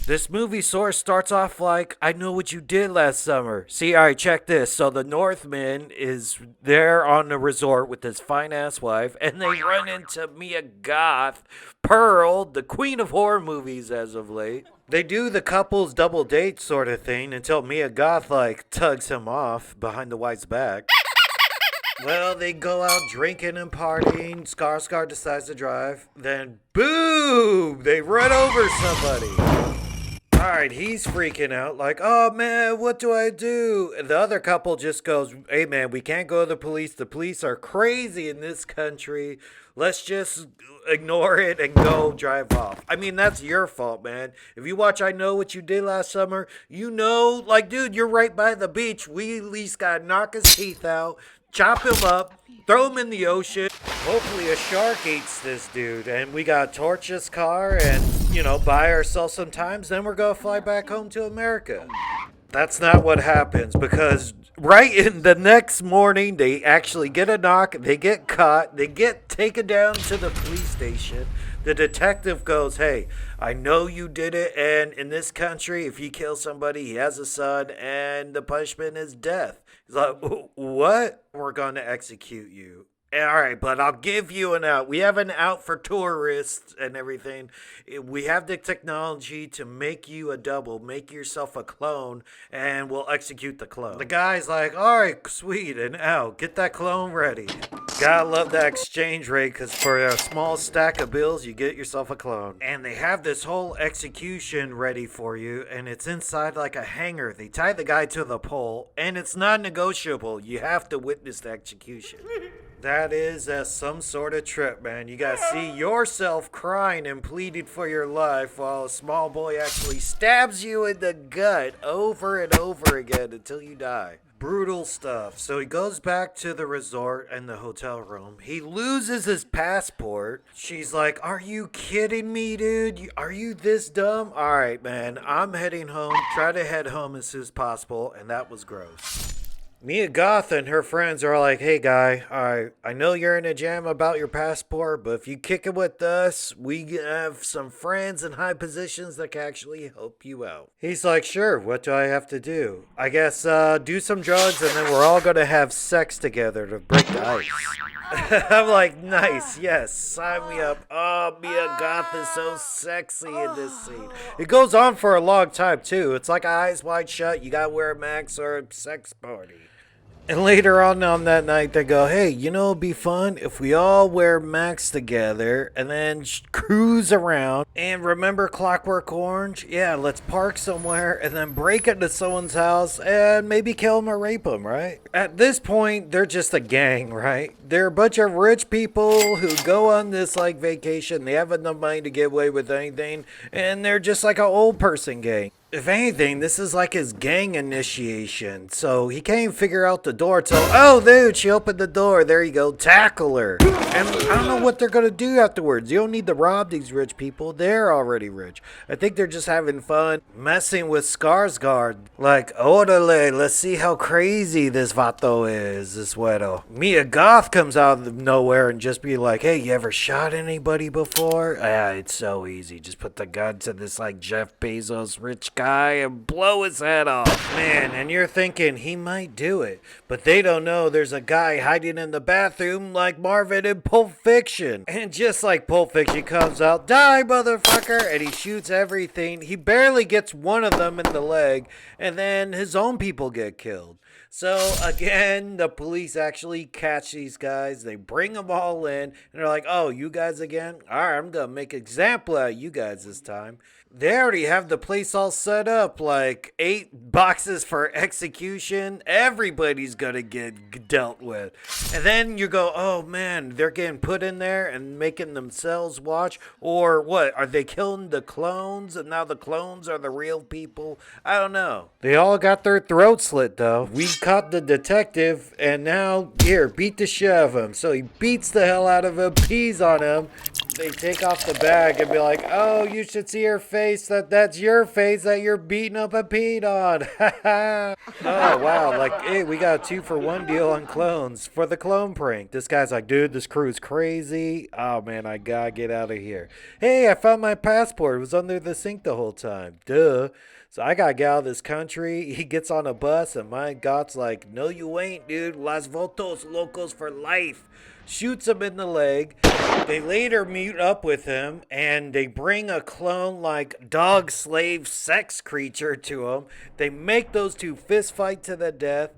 This movie source starts off like, I know what you did last summer. See, all right, check this. So the Northman is there on the resort with his fine ass wife, and they run into Mia Goth, Pearl, the queen of horror movies as of late. They do the couple's double date sort of thing until Mia Goth, like, tugs him off behind the wife's back. Well, they go out drinking and partying. Skarsgård decides to drive. Then, boom! They run over somebody. Alright, he's freaking out, like, oh man, what do I do? And the other couple just goes, hey man, we can't go to the police. The police are crazy in this country. Let's just ignore it and go drive off. I mean, that's your fault, man. If you watch I Know What You Did Last Summer, you know, like, dude, you're right by the beach. We at least gotta knock his teeth out, chop him up, throw him in the ocean. Hopefully a shark eats this dude, and we gotta torch this car and, you know, buy ourselves some times, then we're gonna fly back home to America. That's not what happens, because right in the next morning, they actually get a knock, they get caught, they get taken down to the police station. The detective goes, hey, I know you did it, and in this country, if you kill somebody, he has a son, and the punishment is death. He's like, what? We're gonna execute you. All right, but I'll give you an out. We have an out for tourists and everything. We have the technology to make you a double, make yourself a clone, and we'll execute the clone. The guy's like, all right, sweet, and out. Get that clone ready. Gotta love that exchange rate, because for a small stack of bills, you get yourself a clone. And they have this whole execution ready for you, and it's inside like a hangar. They tie the guy to the pole, and it's non-negotiable. You have to witness the execution. That is some sort of trip, man. You gotta see yourself crying and pleading for your life while a small boy actually stabs you in the gut over and over again until you die. Brutal stuff. So he goes back to the resort and the hotel room. He loses his passport. She's like, are you kidding me, dude? Are you this dumb? All right, man. I'm heading home. Try to head home as soon as possible. And that was gross. Mia Goth and her friends are like, hey guy, alright, I know you're in a jam about your passport, but if you kick it with us, we have some friends in high positions that can actually help you out. He's like, sure, what do I have to do? I guess do some drugs and then we're all gonna have sex together to break the ice. I'm like, nice, yes, sign me up. Oh, Mia Goth is so sexy in this scene. It goes on for a long time too. It's like Eyes Wide Shut, you gotta wear a mask or a sex party. And later on that night, they go, hey, you know, it'd be fun if we all wear masks together and then cruise around. And remember Clockwork Orange? Yeah, let's park somewhere and then break into someone's house and maybe kill them or rape them, right? At this point, they're just a gang, right? They're a bunch of rich people who go on this, like, vacation. They have enough money to get away with anything. And they're just like an old person gang. If anything, this is like his gang initiation. So he can't even figure out the door till, oh, dude, she opened the door. There you go. Tackle her. And I don't know what they're going to do afterwards. You don't need to rob these rich people. They're already rich. I think they're just having fun messing with Skarsgård. Like, orale, let's see how crazy this vato is, this wedo. Mia Goth comes out of nowhere and just be like, hey, you ever shot anybody before? Ah, it's so easy. Just put the gun to this, like, Jeff Bezos rich guy and blow his head off. Man, and you're thinking he might do it, but they don't know there's a guy hiding in the bathroom like Marvin in Pulp Fiction. And just like Pulp Fiction comes out, die motherfucker, and he shoots everything. He barely gets one of them in the leg, and then his own people get killed. So again, the police actually catch these guys. They bring them all in, and they're like, oh, you guys again? All right, I'm going to make an example out of you guys this time. They already have the place all set up, like 8 boxes for execution. Everybody's gonna get dealt with. And then you go, oh man, they're getting put in there and making themselves watch. Or what, are they killing the clones and now the clones are the real people? I don't know. They all got their throats slit though. We caught the detective and now, here, beat the shit out of him. So he beats the hell out of him, pees on him, they take off the bag and be like, "Oh, you should see her face. That's your face that you're beating up and peed on." Oh wow! Like, hey, we got a 2-for-1 deal on clones for the clone prank. This guy's like, "Dude, this crew's crazy. Oh man, I gotta get out of here." Hey, I found my passport. It was under the sink the whole time. Duh. So I gotta get out of this country. He gets on a bus, and my God's like, "No, you ain't, dude. Las votos locos for life." Shoots him in the leg. They later meet up with him, and they bring a clone like dog slave sex creature to him. They make those two fist fight to the death.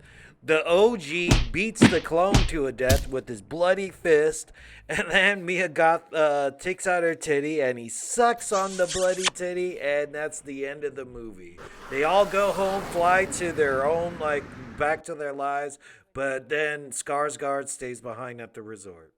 The OG beats the clone to a death with his bloody fist, and then Mia Goth takes out her titty, and he sucks on the bloody titty, and that's the end of the movie. They all go home, fly to their own, like, back to their lives, but then Skarsgård stays behind at the resort.